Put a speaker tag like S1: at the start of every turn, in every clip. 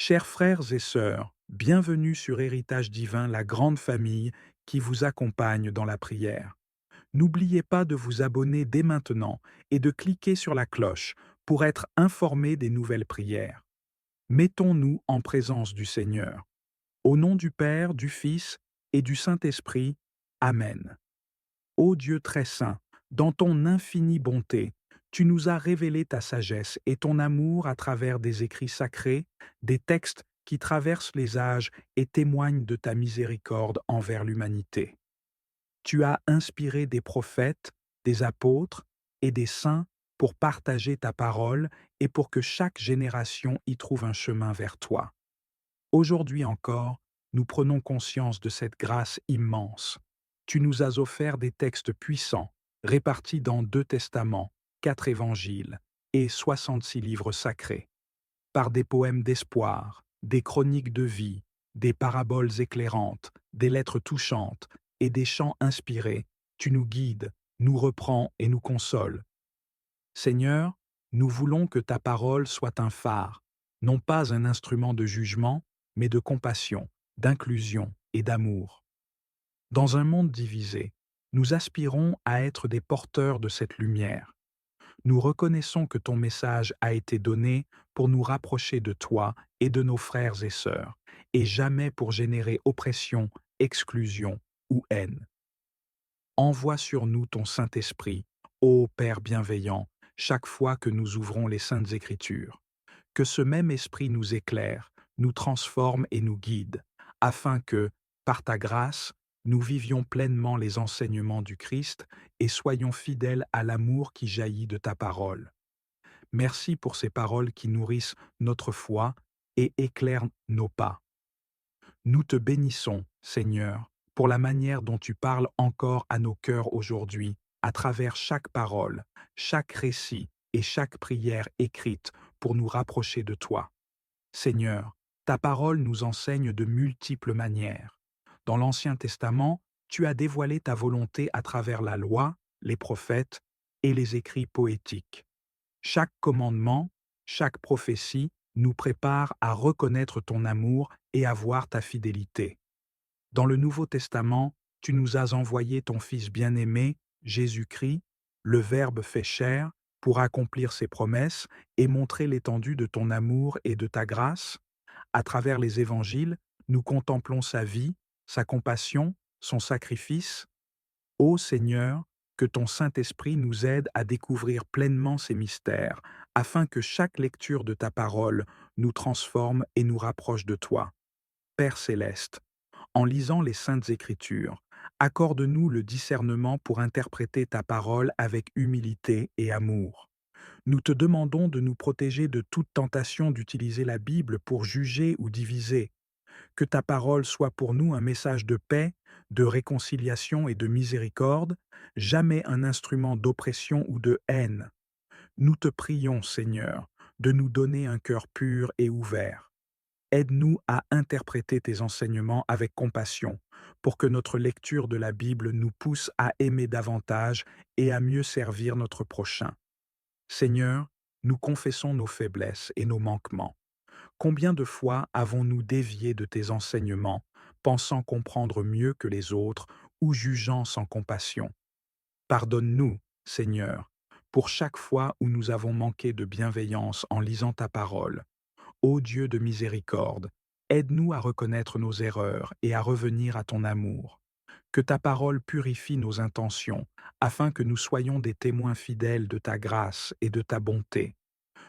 S1: Chers frères et sœurs, bienvenue sur Héritage divin, la grande famille qui vous accompagne dans la prière. N'oubliez pas de vous abonner dès maintenant et de cliquer sur la cloche pour être informé des nouvelles prières. Mettons-nous en présence du Seigneur. Au nom du Père, du Fils et du Saint-Esprit. Amen. Ô Dieu très saint, dans ton infinie bonté, tu nous as révélé ta sagesse et ton amour à travers des écrits sacrés, des textes qui traversent les âges et témoignent de ta miséricorde envers l'humanité. Tu as inspiré des prophètes, des apôtres et des saints pour partager ta parole et pour que chaque génération y trouve un chemin vers toi. Aujourd'hui encore, nous prenons conscience de cette grâce immense. Tu nous as offert des textes puissants, répartis dans 2 testaments, 4 évangiles et 66 livres sacrés. Par des poèmes d'espoir, des chroniques de vie, des paraboles éclairantes, des lettres touchantes et des chants inspirés, tu nous guides, nous reprends et nous consoles. Seigneur, nous voulons que ta parole soit un phare, non pas un instrument de jugement, mais de compassion, d'inclusion et d'amour. Dans un monde divisé, nous aspirons à être des porteurs de cette lumière. Nous reconnaissons que ton message a été donné pour nous rapprocher de toi et de nos frères et sœurs, et jamais pour générer oppression, exclusion ou haine. Envoie sur nous ton Saint-Esprit, ô Père bienveillant, chaque fois que nous ouvrons les Saintes Écritures. Que ce même Esprit nous éclaire, nous transforme et nous guide, afin que, par ta grâce, nous vivions pleinement les enseignements du Christ et soyons fidèles à l'amour qui jaillit de ta parole. Merci pour ces paroles qui nourrissent notre foi et éclairent nos pas. Nous te bénissons, Seigneur, pour la manière dont tu parles encore à nos cœurs aujourd'hui, à travers chaque parole, chaque récit et chaque prière écrite pour nous rapprocher de toi. Seigneur, ta parole nous enseigne de multiples manières. Dans l'Ancien Testament, tu as dévoilé ta volonté à travers la loi, les prophètes et les écrits poétiques. Chaque commandement, chaque prophétie nous prépare à reconnaître ton amour et à voir ta fidélité. Dans le Nouveau Testament, tu nous as envoyé ton Fils bien-aimé, Jésus-Christ, le Verbe fait chair, pour accomplir ses promesses et montrer l'étendue de ton amour et de ta grâce. À travers les évangiles, nous contemplons sa vie, sa compassion, son sacrifice. Ô Seigneur, que ton Saint-Esprit nous aide à découvrir pleinement ces mystères, afin que chaque lecture de ta parole nous transforme et nous rapproche de toi. Père céleste, en lisant les Saintes Écritures, accorde-nous le discernement pour interpréter ta parole avec humilité et amour. Nous te demandons de nous protéger de toute tentation d'utiliser la Bible pour juger ou diviser. Que ta parole soit pour nous un message de paix, de réconciliation et de miséricorde, jamais un instrument d'oppression ou de haine. Nous te prions, Seigneur, de nous donner un cœur pur et ouvert. Aide-nous à interpréter tes enseignements avec compassion, pour que notre lecture de la Bible nous pousse à aimer davantage et à mieux servir notre prochain. Seigneur, nous confessons nos faiblesses et nos manquements. Combien de fois avons-nous dévié de tes enseignements, pensant comprendre mieux que les autres ou jugeant sans compassion? Pardonne-nous, Seigneur, pour chaque fois où nous avons manqué de bienveillance en lisant ta parole. Ô Dieu de miséricorde, aide-nous à reconnaître nos erreurs et à revenir à ton amour. Que ta parole purifie nos intentions, afin que nous soyons des témoins fidèles de ta grâce et de ta bonté.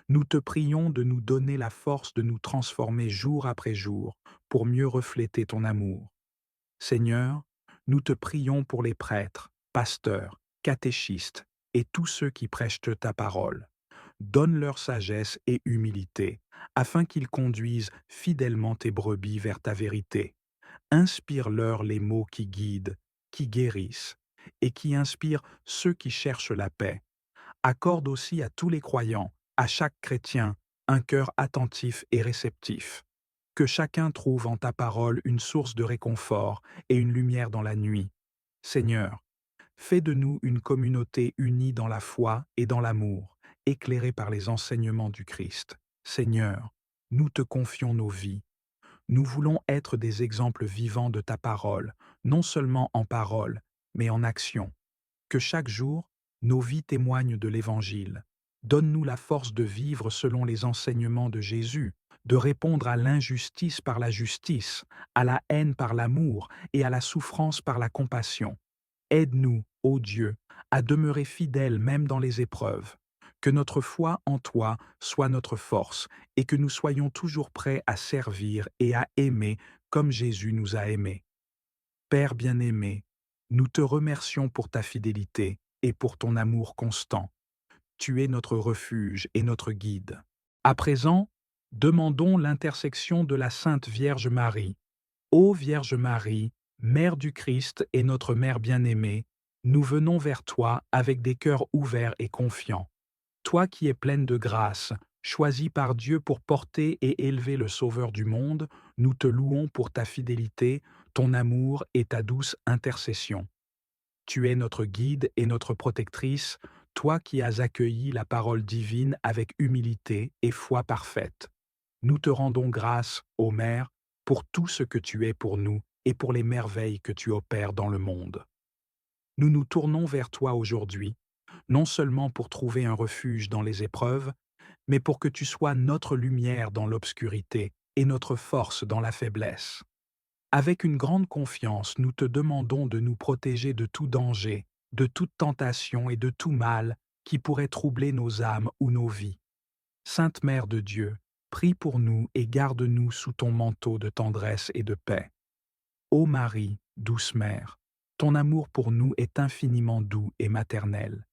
S1: Nous te prions de nous donner la force de nous transformer jour après jour pour mieux refléter ton amour. Seigneur, nous te prions pour les prêtres, pasteurs, catéchistes et tous ceux qui prêchent ta parole. Donne leur sagesse et humilité, afin qu'ils conduisent fidèlement tes brebis vers ta vérité. Inspire-leur les mots qui guident, qui guérissent, et qui inspirent ceux qui cherchent la paix. Accorde aussi à tous les croyants, à chaque chrétien, un cœur attentif et réceptif. Que chacun trouve en ta parole une source de réconfort et une lumière dans la nuit. Seigneur, fais de nous une communauté unie dans la foi et dans l'amour, éclairée par les enseignements du Christ. Seigneur, nous te confions nos vies. Nous voulons être des exemples vivants de ta parole, non seulement en parole, mais en action. Que chaque jour, nos vies témoignent de l'Évangile. Donne-nous la force de vivre selon les enseignements de Jésus, de répondre à l'injustice par la justice, à la haine par l'amour et à la souffrance par la compassion. Aide-nous, ô Dieu, à demeurer fidèles même dans les épreuves. Que notre foi en toi soit notre force et que nous soyons toujours prêts à servir et à aimer comme Jésus nous a aimés. Père bien-aimé, nous te remercions pour ta fidélité et pour ton amour constant. Tu es notre refuge et notre guide. À présent, demandons l'intercession de la Sainte Vierge Marie. Ô Vierge Marie, Mère du Christ et notre Mère bien-aimée, nous venons vers toi avec des cœurs ouverts et confiants. Toi qui es pleine de grâce, choisie par Dieu pour porter et élever le Sauveur du monde, nous te louons pour ta fidélité, ton amour et ta douce intercession. Tu es notre guide et notre protectrice, toi qui as accueilli la parole divine avec humilité et foi parfaite. Nous te rendons grâce, ô Mère, pour tout ce que tu es pour nous et pour les merveilles que tu opères dans le monde. Nous nous tournons vers toi aujourd'hui, non seulement pour trouver un refuge dans les épreuves, mais pour que tu sois notre lumière dans l'obscurité et notre force dans la faiblesse. Avec une grande confiance, nous te demandons de nous protéger de tout danger, de toute tentation et de tout mal qui pourrait troubler nos âmes ou nos vies. Sainte Mère de Dieu, prie pour nous et garde-nous sous ton manteau de tendresse et de paix. Ô Marie, douce Mère, ton amour pour nous est infiniment doux et maternel.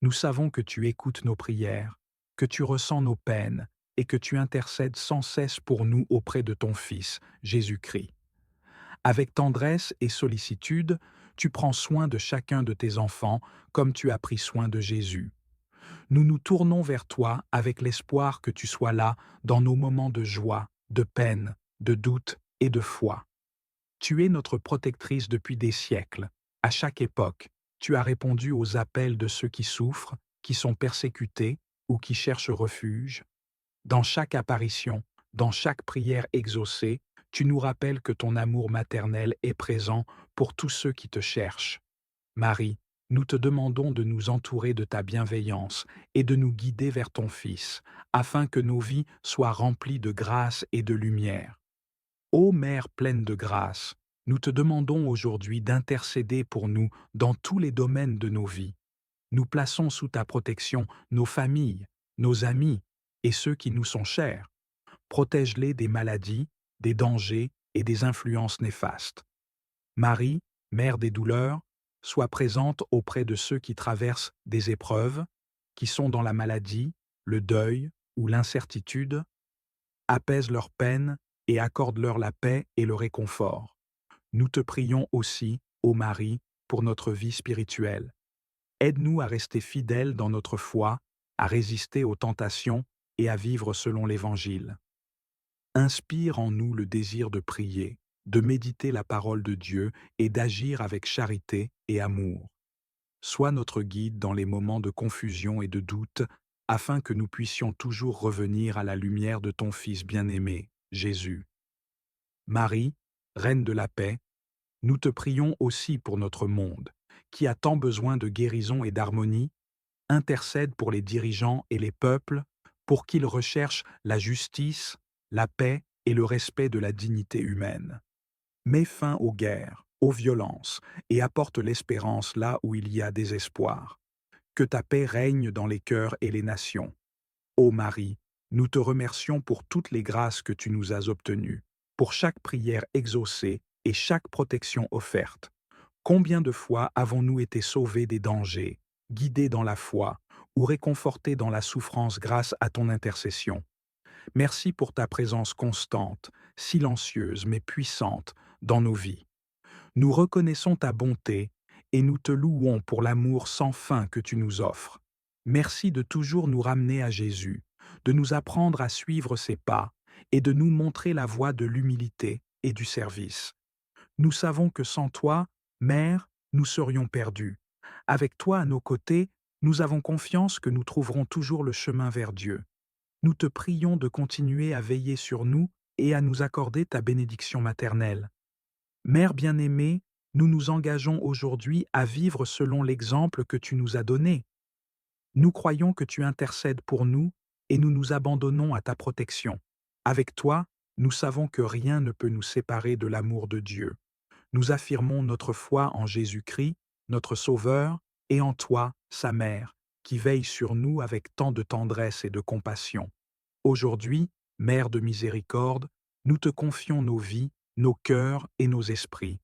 S1: Nous savons que tu écoutes nos prières, que tu ressens nos peines et que tu intercèdes sans cesse pour nous auprès de ton Fils, Jésus-Christ. Avec tendresse et sollicitude, tu prends soin de chacun de tes enfants comme tu as pris soin de Jésus. Nous nous tournons vers toi avec l'espoir que tu sois là dans nos moments de joie, de peine, de doute et de foi. Tu es notre protectrice depuis des siècles. À chaque époque, tu as répondu aux appels de ceux qui souffrent, qui sont persécutés ou qui cherchent refuge. Dans chaque apparition, dans chaque prière exaucée, tu nous rappelles que ton amour maternel est présent pour tous ceux qui te cherchent. Marie, nous te demandons de nous entourer de ta bienveillance et de nous guider vers ton Fils, afin que nos vies soient remplies de grâce et de lumière. Ô Mère pleine de grâce, nous te demandons aujourd'hui d'intercéder pour nous dans tous les domaines de nos vies. Nous plaçons sous ta protection nos familles, nos amis et ceux qui nous sont chers. Protège-les des maladies, des dangers et des influences néfastes. Marie, Mère des douleurs, sois présente auprès de ceux qui traversent des épreuves, qui sont dans la maladie, le deuil ou l'incertitude. Apaise leur peine et accorde-leur la paix et le réconfort. Nous te prions aussi, ô Marie, pour notre vie spirituelle. Aide-nous à rester fidèles dans notre foi, à résister aux tentations et à vivre selon l'Évangile. Inspire en nous le désir de prier, de méditer la parole de Dieu et d'agir avec charité et amour. Sois notre guide dans les moments de confusion et de doute, afin que nous puissions toujours revenir à la lumière de ton Fils bien-aimé, Jésus. Marie, Reine de la paix, nous te prions aussi pour notre monde, qui a tant besoin de guérison et d'harmonie. Intercède pour les dirigeants et les peuples, pour qu'ils recherchent la justice, la paix et le respect de la dignité humaine. Mets fin aux guerres, aux violences, et apporte l'espérance là où il y a désespoir. Que ta paix règne dans les cœurs et les nations. Ô Marie, nous te remercions pour toutes les grâces que tu nous as obtenues, pour chaque prière exaucée et chaque protection offerte. Combien de fois avons-nous été sauvés des dangers, guidés dans la foi ou réconfortés dans la souffrance grâce à ton intercession? Merci pour ta présence constante, silencieuse mais puissante dans nos vies. Nous reconnaissons ta bonté et nous te louons pour l'amour sans fin que tu nous offres. Merci de toujours nous ramener à Jésus, de nous apprendre à suivre ses pas et de nous montrer la voie de l'humilité et du service. Nous savons que sans toi, Mère, nous serions perdus. Avec toi à nos côtés, nous avons confiance que nous trouverons toujours le chemin vers Dieu. nous te prions de continuer à veiller sur nous et à nous accorder ta bénédiction maternelle. Mère bien-aimée, nous nous engageons aujourd'hui à vivre selon l'exemple que tu nous as donné. Nous croyons que tu intercèdes pour nous et nous nous abandonnons à ta protection. Avec toi, nous savons que rien ne peut nous séparer de l'amour de Dieu. Nous affirmons notre foi en Jésus-Christ, notre Sauveur, et en toi, sa mère, qui veille sur nous avec tant de tendresse et de compassion. Aujourd'hui, Mère de miséricorde, nous te confions nos vies, nos cœurs et nos esprits.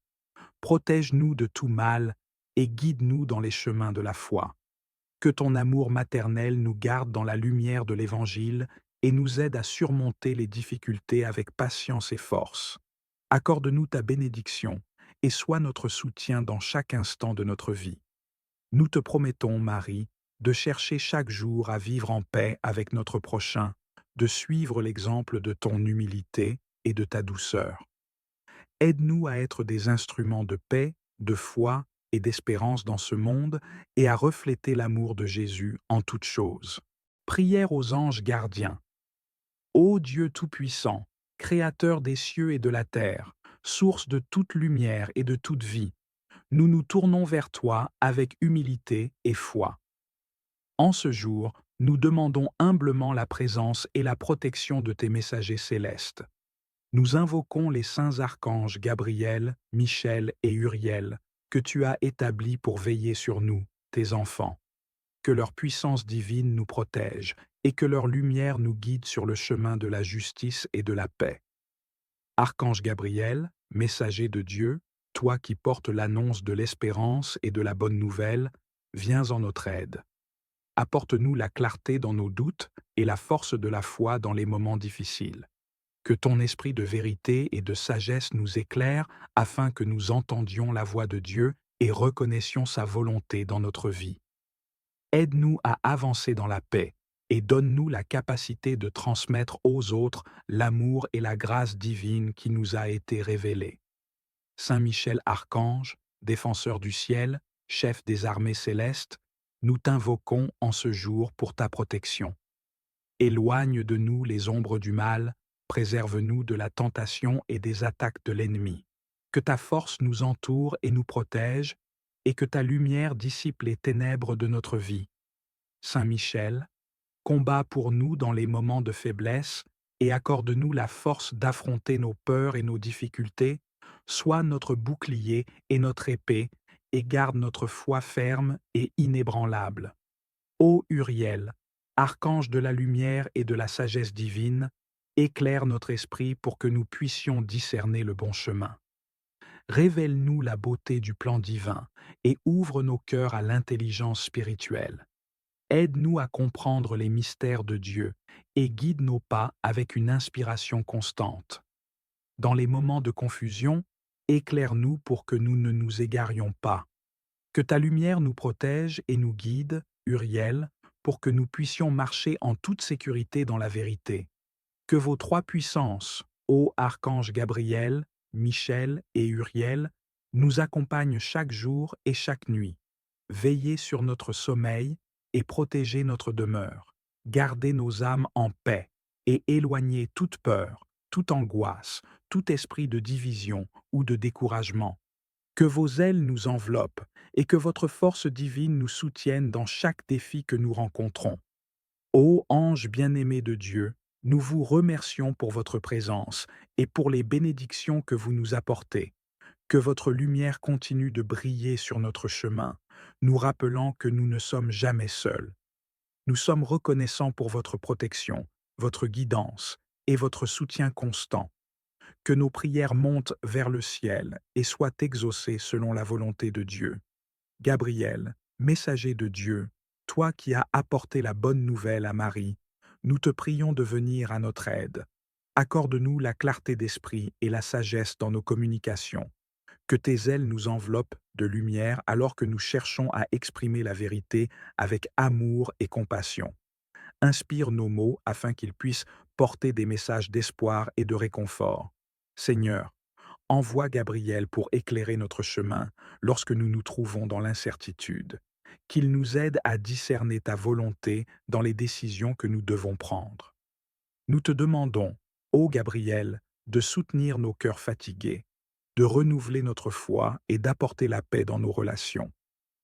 S1: Protège-nous de tout mal et guide-nous dans les chemins de la foi. Que ton amour maternel nous garde dans la lumière de l'Évangile et nous aide à surmonter les difficultés avec patience et force. Accorde-nous ta bénédiction et sois notre soutien dans chaque instant de notre vie. Nous te promettons, Marie, de chercher chaque jour à vivre en paix avec notre prochain, de suivre l'exemple de ton humilité et de ta douceur. Aide-nous à être des instruments de paix, de foi et d'espérance dans ce monde et à refléter l'amour de Jésus en toutes choses. Prière aux anges gardiens. Ô Dieu Tout-Puissant, Créateur des cieux et de la terre, source de toute lumière et de toute vie, nous nous tournons vers toi avec humilité et foi. En ce jour, nous demandons humblement la présence et la protection de tes messagers célestes. Nous invoquons les saints archanges Gabriel, Michel et Uriel, que tu as établis pour veiller sur nous, tes enfants. Que leur puissance divine nous protège et que leur lumière nous guide sur le chemin de la justice et de la paix. Archange Gabriel, messager de Dieu, toi qui portes l'annonce de l'espérance et de la bonne nouvelle, viens en notre aide. Apporte-nous la clarté dans nos doutes et la force de la foi dans les moments difficiles. Que ton esprit de vérité et de sagesse nous éclaire afin que nous entendions la voix de Dieu et reconnaissions sa volonté dans notre vie. Aide-nous à avancer dans la paix et donne-nous la capacité de transmettre aux autres l'amour et la grâce divine qui nous a été révélée. Saint Michel Archange, défenseur du ciel, chef des armées célestes, nous t'invoquons en ce jour pour ta protection. Éloigne de nous les ombres du mal, préserve-nous de la tentation et des attaques de l'ennemi. Que ta force nous entoure et nous protège, et que ta lumière dissipe les ténèbres de notre vie. Saint Michel, combat pour nous dans les moments de faiblesse et accorde-nous la force d'affronter nos peurs et nos difficultés, sois notre bouclier et notre épée, et garde notre foi ferme et inébranlable. Ô Uriel, archange de la lumière et de la sagesse divine, éclaire notre esprit pour que nous puissions discerner le bon chemin. Révèle-nous la beauté du plan divin et ouvre nos cœurs à l'intelligence spirituelle. Aide-nous à comprendre les mystères de Dieu et guide nos pas avec une inspiration constante. Dans les moments de confusion, éclaire-nous pour que nous ne nous égarions pas. Que ta lumière nous protège et nous guide, Uriel, pour que nous puissions marcher en toute sécurité dans la vérité. Que vos trois puissances, ô archange Gabriel, Michel et Uriel, nous accompagnent chaque jour et chaque nuit. Veillez sur notre sommeil et protégez notre demeure. Gardez nos âmes en paix et éloignez toute peur, toute angoisse, tout esprit de division ou de découragement. Que vos ailes nous enveloppent et que votre force divine nous soutienne dans chaque défi que nous rencontrons. Ô ange bien-aimé de Dieu, nous vous remercions pour votre présence et pour les bénédictions que vous nous apportez. Que votre lumière continue de briller sur notre chemin, nous rappelant que nous ne sommes jamais seuls. Nous sommes reconnaissants pour votre protection, votre guidance et votre soutien constant. Que nos prières montent vers le ciel et soient exaucées selon la volonté de Dieu. Gabriel, messager de Dieu, toi qui as apporté la bonne nouvelle à Marie, nous te prions de venir à notre aide. Accorde-nous la clarté d'esprit et la sagesse dans nos communications. Que tes ailes nous enveloppent de lumière alors que nous cherchons à exprimer la vérité avec amour et compassion. Inspire nos mots afin qu'ils puissent porter des messages d'espoir et de réconfort. Seigneur, envoie Gabriel pour éclairer notre chemin lorsque nous nous trouvons dans l'incertitude. Qu'il nous aide à discerner ta volonté dans les décisions que nous devons prendre. Nous te demandons, ô Gabriel, de soutenir nos cœurs fatigués, de renouveler notre foi et d'apporter la paix dans nos relations.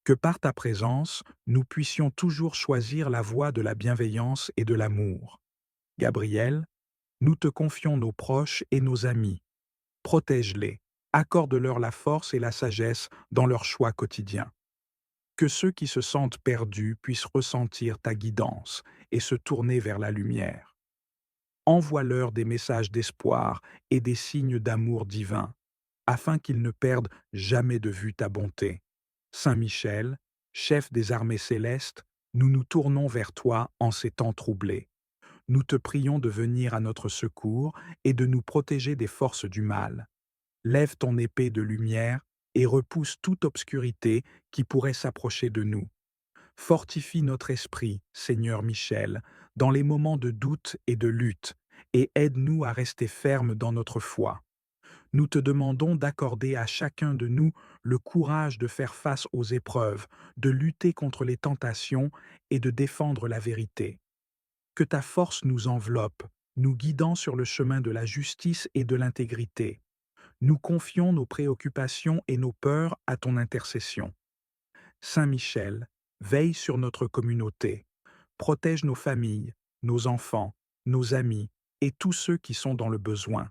S1: Que par ta présence, nous puissions toujours choisir la voie de la bienveillance et de l'amour. Gabriel, nous te confions nos proches et nos amis. Protège-les, accorde-leur la force et la sagesse dans leurs choix quotidiens. Que ceux qui se sentent perdus puissent ressentir ta guidance et se tourner vers la lumière. Envoie-leur des messages d'espoir et des signes d'amour divin, afin qu'ils ne perdent jamais de vue ta bonté. Saint Michel, chef des armées célestes, nous nous tournons vers toi en ces temps troublés. Nous te prions de venir à notre secours et de nous protéger des forces du mal. Lève ton épée de lumière et repousse toute obscurité qui pourrait s'approcher de nous. Fortifie notre esprit, Seigneur Michel, dans les moments de doute et de lutte, et aide-nous à rester fermes dans notre foi. Nous te demandons d'accorder à chacun de nous le courage de faire face aux épreuves, de lutter contre les tentations et de défendre la vérité. Que ta force nous enveloppe, nous guidant sur le chemin de la justice et de l'intégrité. Nous confions nos préoccupations et nos peurs à ton intercession. Saint Michel, veille sur notre communauté, protège nos familles, nos enfants, nos amis et tous ceux qui sont dans le besoin.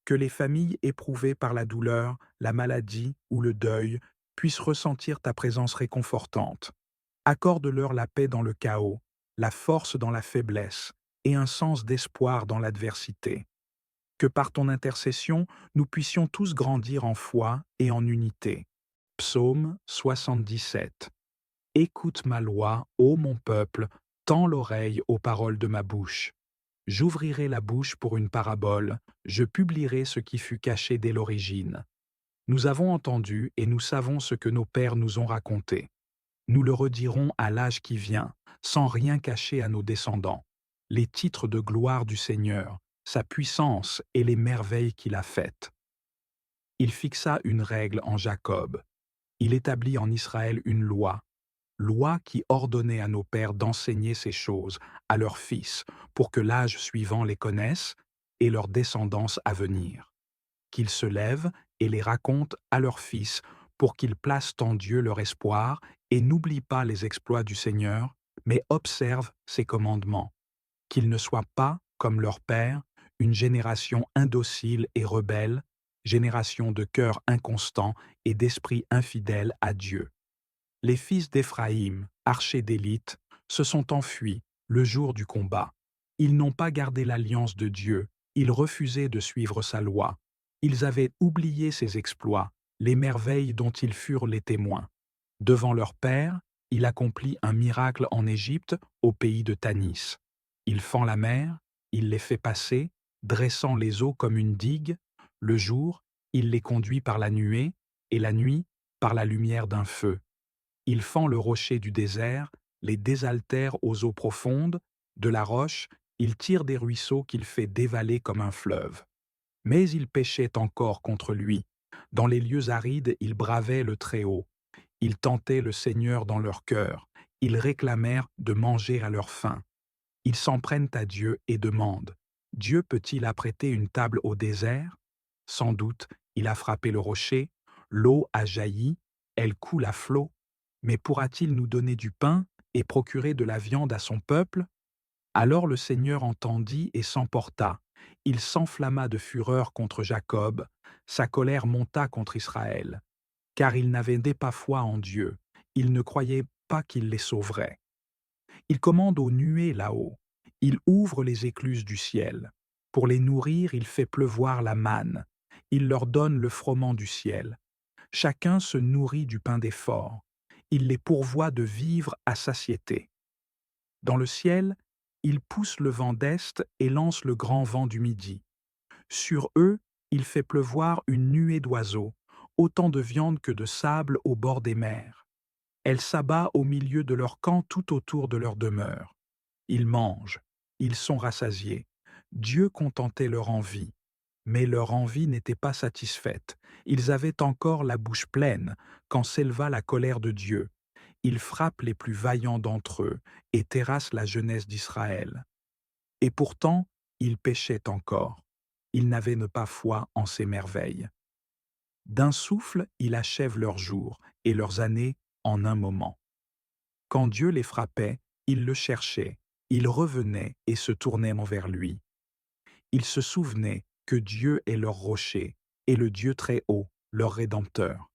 S1: Que les familles éprouvées par la douleur, la maladie ou le deuil puissent ressentir ta présence réconfortante. Accorde-leur la paix dans le chaos, la force dans la faiblesse et un sens d'espoir dans l'adversité. Que par ton intercession, nous puissions tous grandir en foi et en unité. Psaume 77. Écoute ma loi, ô mon peuple, tends l'oreille aux paroles de ma bouche. J'ouvrirai la bouche pour une parabole, je publierai ce qui fut caché dès l'origine. Nous avons entendu et nous savons ce que nos pères nous ont raconté. Nous le redirons à l'âge qui vient, sans rien cacher à nos descendants. Les titres de gloire du Seigneur, sa puissance et les merveilles qu'il a faites. Il fixa une règle en Jacob. Il établit en Israël une loi qui ordonnait à nos pères d'enseigner ces choses à leurs fils, pour que l'âge suivant les connaisse et leur descendance à venir. Qu'ils se lèvent et les racontent à leurs fils, pour qu'ils placent en Dieu leur espoir et n'oublient pas les exploits du Seigneur, mais observent ses commandements. Qu'ils ne soient pas, comme leur père, une génération indocile et rebelle, génération de cœur inconstant et d'esprit infidèle à Dieu. Les fils d'Éphraïm, archers d'élite, se sont enfuis le jour du combat. Ils n'ont pas gardé l'alliance de Dieu, ils refusaient de suivre sa loi. Ils avaient oublié ses exploits, les merveilles dont ils furent les témoins. Devant leur père, il accomplit un miracle en Égypte, au pays de Tanis. Il fend la mer, il les fait passer, dressant les eaux comme une digue. Le jour, il les conduit par la nuée, et la nuit, par la lumière d'un feu. Il fend le rocher du désert, les désaltère aux eaux profondes, de la roche, il tire des ruisseaux qu'il fait dévaler comme un fleuve. Mais ils péchaient encore contre lui. Dans les lieux arides, ils bravaient le Très-Haut. Ils tentaient le Seigneur dans leur cœur. Ils réclamèrent de manger à leur faim. Ils s'en prennent à Dieu et demandent: Dieu peut-il apprêter une table au désert? Sans doute, il a frappé le rocher, l'eau a jailli, elle coule à flots. Mais pourra-t-il nous donner du pain et procurer de la viande à son peuple? Alors le Seigneur entendit et s'emporta. Il s'enflamma de fureur contre Jacob, sa colère monta contre Israël. Car ils n'avaient pas foi en Dieu, ils ne croyaient pas qu'il les sauverait. Il commande aux nuées là-haut, il ouvre les écluses du ciel. Pour les nourrir, il fait pleuvoir la manne, il leur donne le froment du ciel. Chacun se nourrit du pain des forts, il les pourvoit de vivres à satiété. Dans le ciel, il pousse le vent d'est et lance le grand vent du midi. Sur eux, il fait pleuvoir une nuée d'oiseaux, autant de viande que de sable au bord des mers. Elle s'abat au milieu de leur camp tout autour de leur demeure. Ils mangent, ils sont rassasiés. Dieu contentait leur envie. Mais leur envie n'était pas satisfaite. Ils avaient encore la bouche pleine quand s'éleva la colère de Dieu. Il frappe les plus vaillants d'entre eux et terrasse la jeunesse d'Israël. Et pourtant, Ils péchaient encore. Ils n'avaient pas foi en ses merveilles. D'un souffle, il achève leurs jours et leurs années en un moment. Quand Dieu les frappait, ils le cherchaient, ils revenaient et se tournaient envers lui. Ils se souvenaient que Dieu est leur rocher et le Dieu très haut, leur rédempteur.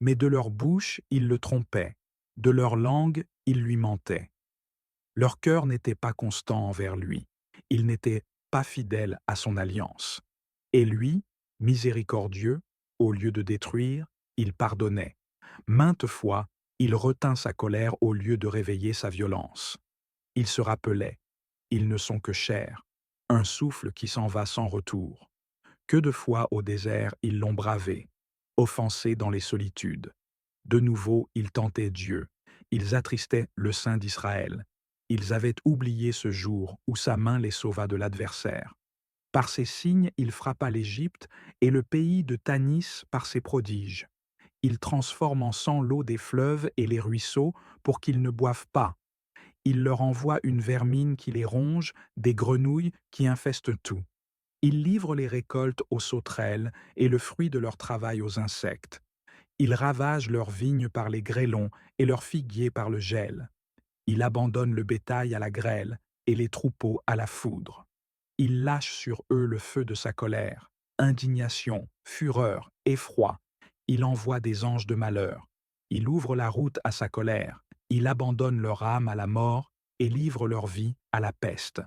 S1: Mais de leur bouche, ils le trompaient, de leur langue, ils lui mentaient. Leur cœur n'était pas constant envers lui, ils n'étaient pas fidèles à son alliance. Et lui, miséricordieux, au lieu de détruire, il pardonnait. Maintes fois, il retint sa colère au lieu de réveiller sa violence. Il se rappelait, ils ne sont que chair, un souffle qui s'en va sans retour. Que de fois au désert ils l'ont bravé, offensé dans les solitudes. De nouveau ils tentaient Dieu, ils attristaient le Saint d'Israël. Ils avaient oublié ce jour où sa main les sauva de l'adversaire. Par ses signes il frappa l'Égypte et le pays de Tanis par ses prodiges. Il transforme en sang l'eau des fleuves et les ruisseaux pour qu'ils ne boivent pas. Il leur envoie une vermine qui les ronge, des grenouilles qui infestent tout. Il livre les récoltes aux sauterelles et le fruit de leur travail aux insectes. Il ravage leurs vignes par les grêlons et leurs figuiers par le gel. Il abandonne le bétail à la grêle et les troupeaux à la foudre. Il lâche sur eux le feu de sa colère, indignation, fureur, effroi. Il envoie des anges de malheur. Il ouvre la route à sa colère. Il abandonne leur âme à la mort et livre leur vie à la peste.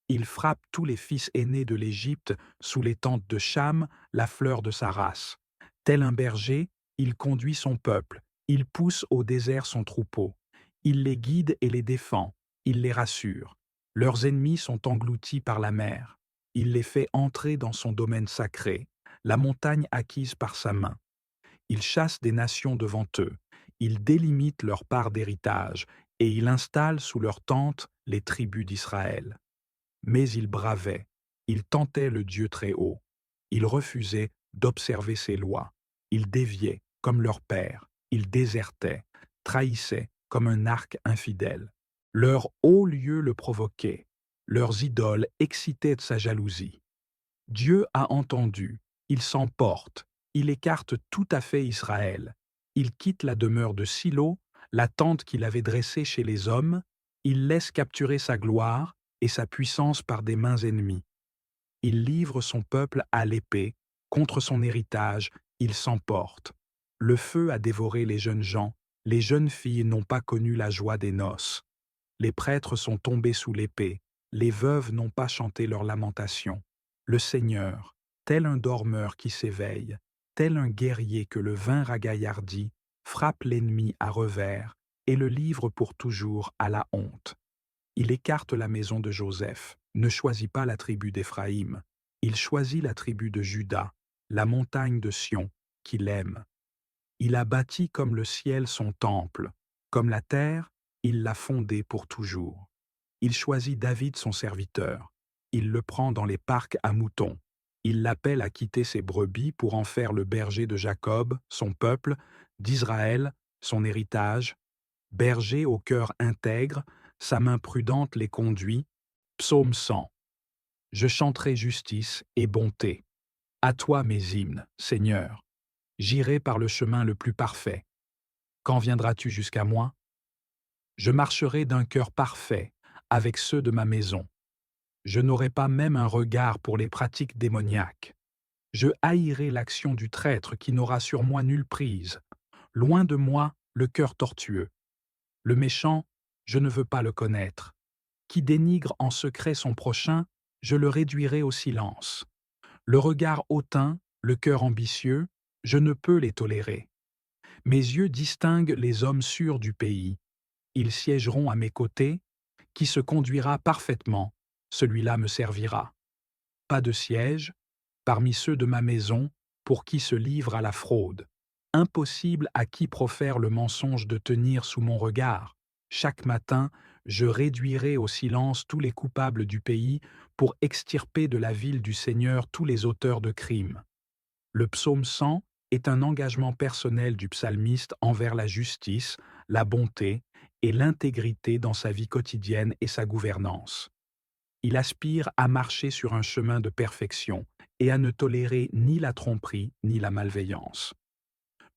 S1: Il frappe tous les fils aînés de l'Égypte sous les tentes de Cham, la fleur de sa race. Tel un berger, il conduit son peuple, il pousse au désert son troupeau. Il les guide et les défend, il les rassure. Leurs ennemis sont engloutis par la mer. Il les fait entrer dans son domaine sacré, la montagne acquise par sa main. Il chasse des nations devant eux, il délimite leur part d'héritage, et il installe sous leur tente les tribus d'Israël. Mais il bravait, il tentait le Dieu très haut, il refusait d'observer ses lois, il déviait comme leur père, il désertait, trahissait comme un arc infidèle. Leur haut lieu le provoquait, leurs idoles excitaient de sa jalousie. Dieu a entendu, il s'emporte, il écarte tout à fait Israël, il quitte la demeure de Silo, la tente qu'il avait dressée chez les hommes, il laisse capturer sa gloire et sa puissance par des mains ennemies. Il livre son peuple à l'épée, contre son héritage, il s'emporte. Le feu a dévoré les jeunes filles n'ont pas connu la joie des noces. Les prêtres sont tombés sous l'épée, les veuves n'ont pas chanté leur lamentation. Le Seigneur, tel un dormeur qui s'éveille, tel un guerrier que le vin ragaillardit, frappe l'ennemi à revers et le livre pour toujours à la honte. Il écarte la maison de Joseph, ne choisit pas la tribu d'Éphraïm. Il choisit la tribu de Juda, la montagne de Sion, qu'il aime. Il a bâti comme le ciel son temple, comme la terre, il l'a fondé pour toujours. Il choisit David son serviteur. Il le prend dans les parcs à moutons. Il l'appelle à quitter ses brebis pour en faire le berger de Jacob, son peuple, d'Israël, son héritage. Berger au cœur intègre, sa main prudente les conduit. Psaume 100. Je chanterai justice et bonté. À toi mes hymnes, Seigneur. J'irai par le chemin le plus parfait. Quand viendras-tu jusqu'à moi? Je marcherai d'un cœur parfait avec ceux de ma maison. Je n'aurai pas même un regard pour les pratiques démoniaques. Je haïrai l'action du traître qui n'aura sur moi nulle prise. Loin de moi le cœur tortueux. Le méchant, je ne veux pas le connaître. Qui dénigre en secret son prochain, je le réduirai au silence. Le regard hautain, le cœur ambitieux, je ne peux les tolérer. Mes yeux distinguent les hommes sûrs du pays. Ils siégeront à mes côtés. Qui se conduira parfaitement, celui-là me servira. Pas de siège, parmi ceux de ma maison, pour qui se livre à la fraude. Impossible à qui profère le mensonge de tenir sous mon regard. Chaque matin, je réduirai au silence tous les coupables du pays pour extirper de la ville du Seigneur tous les auteurs de crimes. Le psaume 100 est un engagement personnel du psalmiste envers la justice, la bonté et l'intégrité dans sa vie quotidienne et sa gouvernance. Il aspire à marcher sur un chemin de perfection et à ne tolérer ni la tromperie ni la malveillance.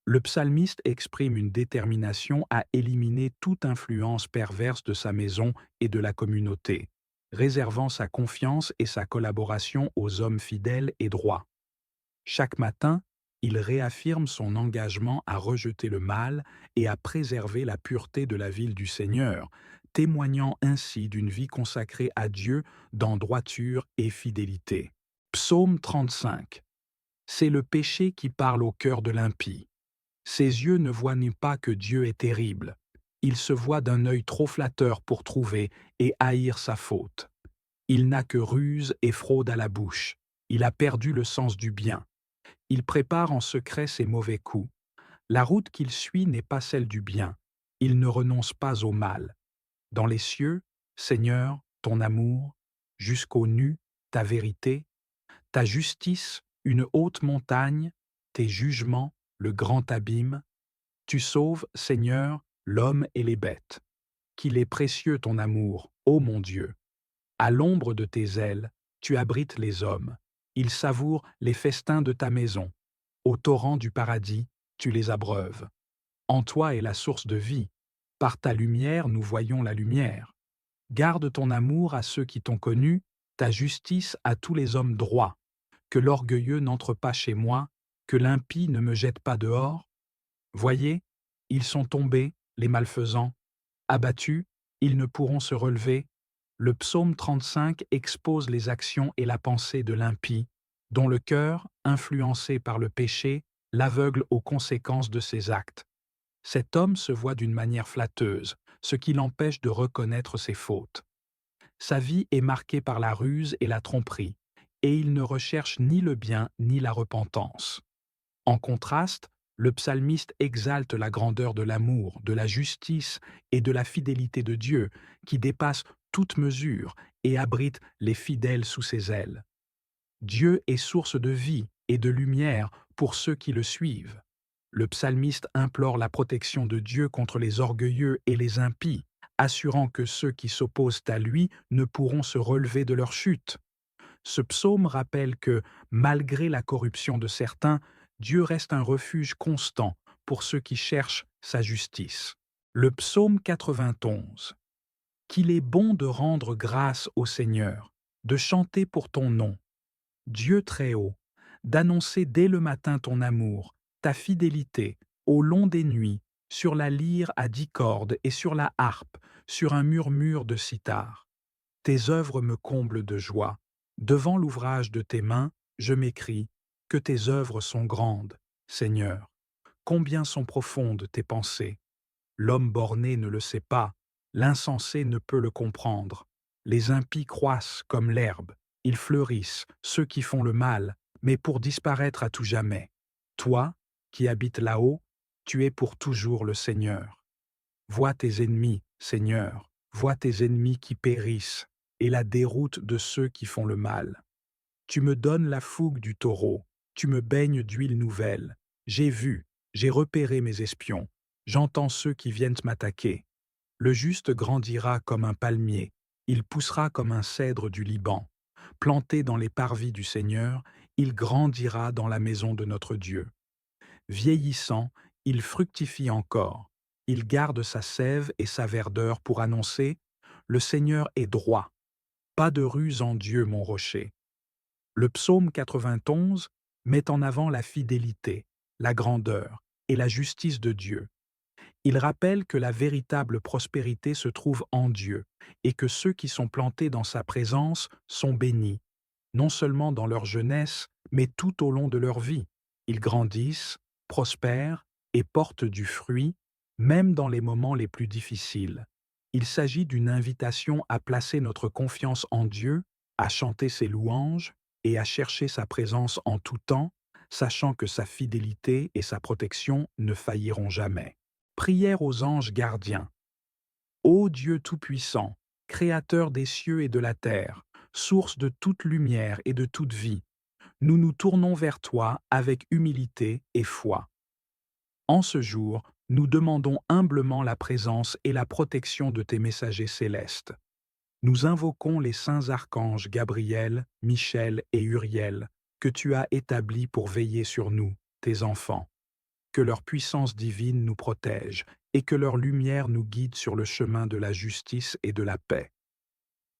S1: Le psalmiste exprime une détermination à éliminer toute influence perverse de sa maison et de la communauté, réservant sa confiance et sa collaboration aux hommes fidèles et droits. Chaque matin, il réaffirme son engagement à rejeter le mal et à préserver la pureté de la ville du Seigneur, témoignant ainsi d'une vie consacrée à Dieu dans droiture et fidélité. Psaume 35. C'est le péché qui parle au cœur de l'impie. Ses yeux ne voient ni pas que Dieu est terrible. Il se voit d'un œil trop flatteur pour trouver et haïr sa faute. Il n'a que ruse et fraude à la bouche. Il a perdu le sens du bien. Il prépare en secret ses mauvais coups. La route qu'il suit n'est pas celle du bien. Il ne renonce pas au mal. Dans les cieux, Seigneur, ton amour, jusqu'aux nues, ta vérité, ta justice, une haute montagne, tes jugements, le grand abîme. Tu sauves, Seigneur, l'homme et les bêtes. Qu'il est précieux ton amour, ô mon Dieu. À l'ombre de tes ailes, tu abrites les hommes. Ils savourent les festins de ta maison. Au torrent du paradis, tu les abreuves. En toi est la source de vie. Par ta lumière, nous voyons la lumière. Garde ton amour à ceux qui t'ont connu, ta justice à tous les hommes droits. Que l'orgueilleux n'entre pas chez moi, que l'impie ne me jette pas dehors. Voyez, ils sont tombés, les malfaisants. Abattus, ils ne pourront se relever. Le psaume 35 expose les actions et la pensée de l'impie, dont le cœur, influencé par le péché, l'aveugle aux conséquences de ses actes. Cet homme se voit d'une manière flatteuse, ce qui l'empêche de reconnaître ses fautes. Sa vie est marquée par la ruse et la tromperie, et il ne recherche ni le bien ni la repentance. En contraste, le psalmiste exalte la grandeur de l'amour, de la justice et de la fidélité de Dieu, qui dépasse toute mesure et abrite les fidèles sous ses ailes. Dieu est source de vie et de lumière pour ceux qui le suivent. Le psalmiste implore la protection de Dieu contre les orgueilleux et les impies, assurant que ceux qui s'opposent à lui ne pourront se relever de leur chute. Ce psaume rappelle que, malgré la corruption de certains, Dieu reste un refuge constant pour ceux qui cherchent sa justice. Le psaume 91. Qu'il est bon de rendre grâce au Seigneur, de chanter pour ton nom, Dieu très haut, d'annoncer dès le matin ton amour, ta fidélité, au long des nuits, sur la lyre à 10 cordes et sur la harpe, sur un murmure de cithare. Tes œuvres me comblent de joie. Devant l'ouvrage de tes mains, je m'écrie que tes œuvres sont grandes, Seigneur. Combien sont profondes tes pensées. L'homme borné ne le sait pas, l'insensé ne peut le comprendre. Les impies croissent comme l'herbe, ils fleurissent, ceux qui font le mal, mais pour disparaître à tout jamais. Toi, qui habites là-haut, tu es pour toujours le Seigneur. Vois tes ennemis, Seigneur, vois tes ennemis qui périssent, et la déroute de ceux qui font le mal. Tu me donnes la fougue du taureau, tu me baignes d'huile nouvelle. J'ai vu, j'ai repéré mes espions, j'entends ceux qui viennent m'attaquer. Le juste grandira comme un palmier, il poussera comme un cèdre du Liban. Planté dans les parvis du Seigneur, il grandira dans la maison de notre Dieu. Vieillissant, il fructifie encore. Il garde sa sève et sa verdeur pour annoncer « Le Seigneur est droit. Pas de ruse en Dieu, mon rocher. » Le psaume 91 met en avant la fidélité, la grandeur et la justice de Dieu. Il rappelle que la véritable prospérité se trouve en Dieu et que ceux qui sont plantés dans sa présence sont bénis, non seulement dans leur jeunesse, mais tout au long de leur vie. Ils grandissent, prospèrent et portent du fruit, même dans les moments les plus difficiles. Il s'agit d'une invitation à placer notre confiance en Dieu, à chanter ses louanges et à chercher sa présence en tout temps, sachant que sa fidélité et sa protection ne failliront jamais. Prière aux anges gardiens. Ô Dieu Tout-Puissant, Créateur des cieux et de la terre, source de toute lumière et de toute vie, nous nous tournons vers toi avec humilité et foi. En ce jour, nous demandons humblement la présence et la protection de tes messagers célestes. Nous invoquons les saints archanges Gabriel, Michel et Uriel, que tu as établis pour veiller sur nous, tes enfants. Que leur puissance divine nous protège et que leur lumière nous guide sur le chemin de la justice et de la paix.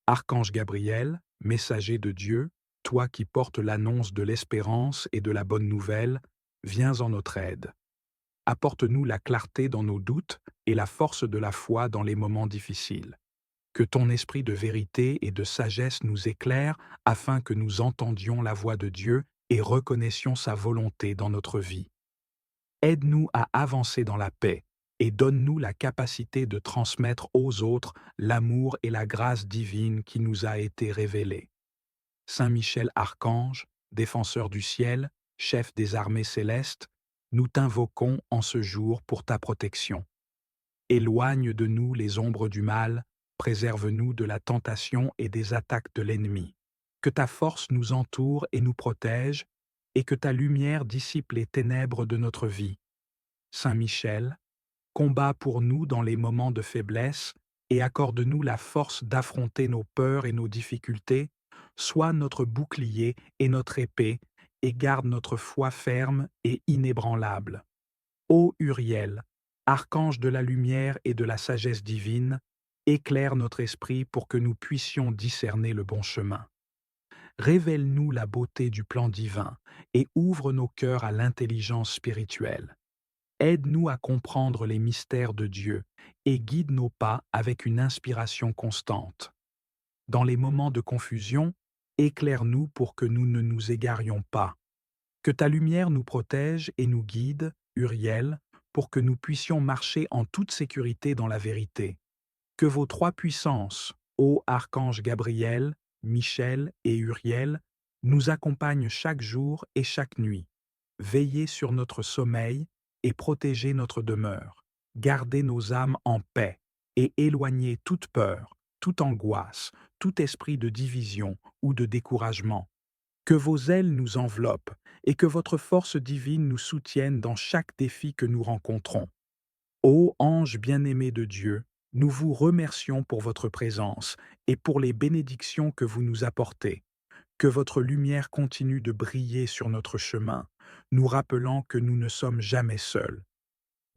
S1: Archange Gabriel, messager de Dieu, toi qui portes l'annonce de l'espérance et de la bonne nouvelle, viens en notre aide. Apporte-nous la clarté dans nos doutes et la force de la foi dans les moments difficiles. Que ton esprit de vérité et de sagesse nous éclaire afin que nous entendions la voix de Dieu et reconnaissions sa volonté dans notre vie. Aide-nous à avancer dans la paix et donne-nous la capacité de transmettre aux autres l'amour et la grâce divine qui nous a été révélée. Saint Michel Archange, défenseur du ciel, chef des armées célestes, nous t'invoquons en ce jour pour ta protection. Éloigne de nous les ombres du mal, préserve-nous de la tentation et des attaques de l'ennemi. Que ta force nous entoure et nous protège, et que ta lumière dissipe les ténèbres de notre vie. Saint Michel, combat pour nous dans les moments de faiblesse et accorde-nous la force d'affronter nos peurs et nos difficultés, sois notre bouclier et notre épée, et garde notre foi ferme et inébranlable. Ô Uriel, archange de la lumière et de la sagesse divine, éclaire notre esprit pour que nous puissions discerner le bon chemin. Révèle-nous la beauté du plan divin et ouvre nos cœurs à l'intelligence spirituelle. Aide-nous à comprendre les mystères de Dieu et guide nos pas avec une inspiration constante. Dans les moments de confusion, éclaire-nous pour que nous ne nous égarions pas. Que ta lumière nous protège et nous guide, Uriel, pour que nous puissions marcher en toute sécurité dans la vérité. Que vos trois puissances, ô archange Gabriel, Michel et Uriel, nous accompagnent chaque jour et chaque nuit. Veillez sur notre sommeil et protégez notre demeure. Gardez nos âmes en paix et éloignez toute peur, toute angoisse, tout esprit de division ou de découragement. Que vos ailes nous enveloppent et que votre force divine nous soutienne dans chaque défi que nous rencontrons. Ô ange bien-aimé de Dieu, nous vous remercions pour votre présence et pour les bénédictions que vous nous apportez. Que votre lumière continue de briller sur notre chemin, nous rappelant que nous ne sommes jamais seuls.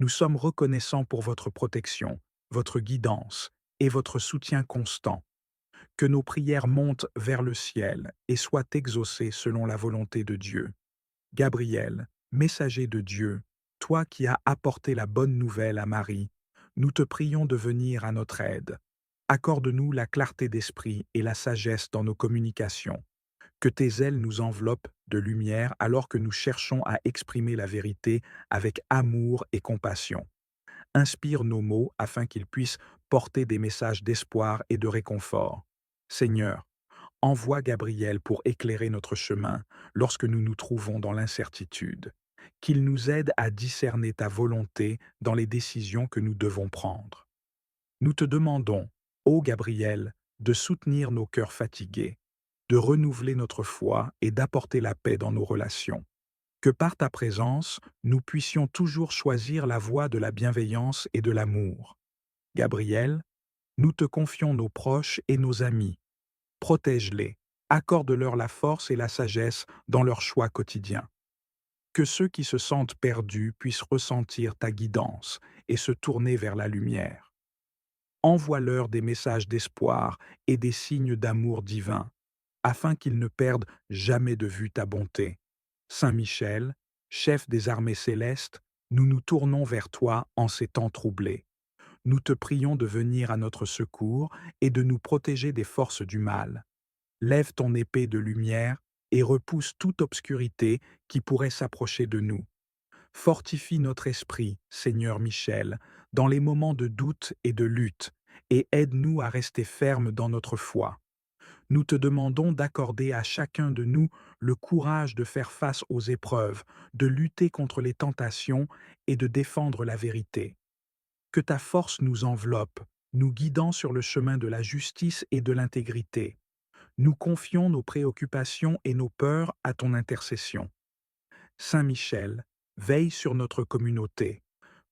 S1: Nous sommes reconnaissants pour votre protection, votre guidance et votre soutien constant. Que nos prières montent vers le ciel et soient exaucées selon la volonté de Dieu. Gabriel, messager de Dieu, toi qui as apporté la bonne nouvelle à Marie, nous te prions de venir à notre aide. Accorde-nous la clarté d'esprit et la sagesse dans nos communications. Que tes ailes nous enveloppent de lumière alors que nous cherchons à exprimer la vérité avec amour et compassion. Inspire nos mots afin qu'ils puissent porter des messages d'espoir et de réconfort. Seigneur, envoie Gabriel pour éclairer notre chemin lorsque nous nous trouvons dans l'incertitude. Qu'il nous aide à discerner ta volonté dans les décisions que nous devons prendre. Nous te demandons, ô Gabriel, de soutenir nos cœurs fatigués, de renouveler notre foi et d'apporter la paix dans nos relations. Que par ta présence, nous puissions toujours choisir la voie de la bienveillance et de l'amour. Gabriel, nous te confions nos proches et nos amis. Protège-les, accorde-leur la force et la sagesse dans leurs choix quotidiens. Que ceux qui se sentent perdus puissent ressentir ta guidance et se tourner vers la lumière. Envoie-leur des messages d'espoir et des signes d'amour divin, afin qu'ils ne perdent jamais de vue ta bonté. Saint Michel, chef des armées célestes, nous nous tournons vers toi en ces temps troublés. Nous te prions de venir à notre secours et de nous protéger des forces du mal. Lève ton épée de lumière et repousse toute obscurité qui pourrait s'approcher de nous. Fortifie notre esprit, Seigneur Michel, dans les moments de doute et de lutte, et aide-nous à rester fermes dans notre foi. Nous te demandons d'accorder à chacun de nous le courage de faire face aux épreuves, de lutter contre les tentations et de défendre la vérité. Que ta force nous enveloppe, nous guidant sur le chemin de la justice et de l'intégrité. Nous confions nos préoccupations et nos peurs à ton intercession. Saint Michel, veille sur notre communauté,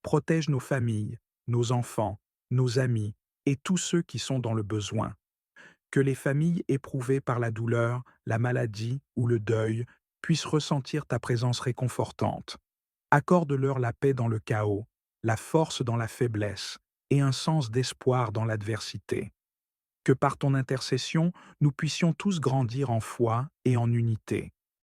S1: protège nos familles, nos enfants, nos amis et tous ceux qui sont dans le besoin. Que les familles éprouvées par la douleur, la maladie ou le deuil puissent ressentir ta présence réconfortante. Accorde-leur la paix dans le chaos, la force dans la faiblesse et un sens d'espoir dans l'adversité. Que par ton intercession, nous puissions tous grandir en foi et en unité.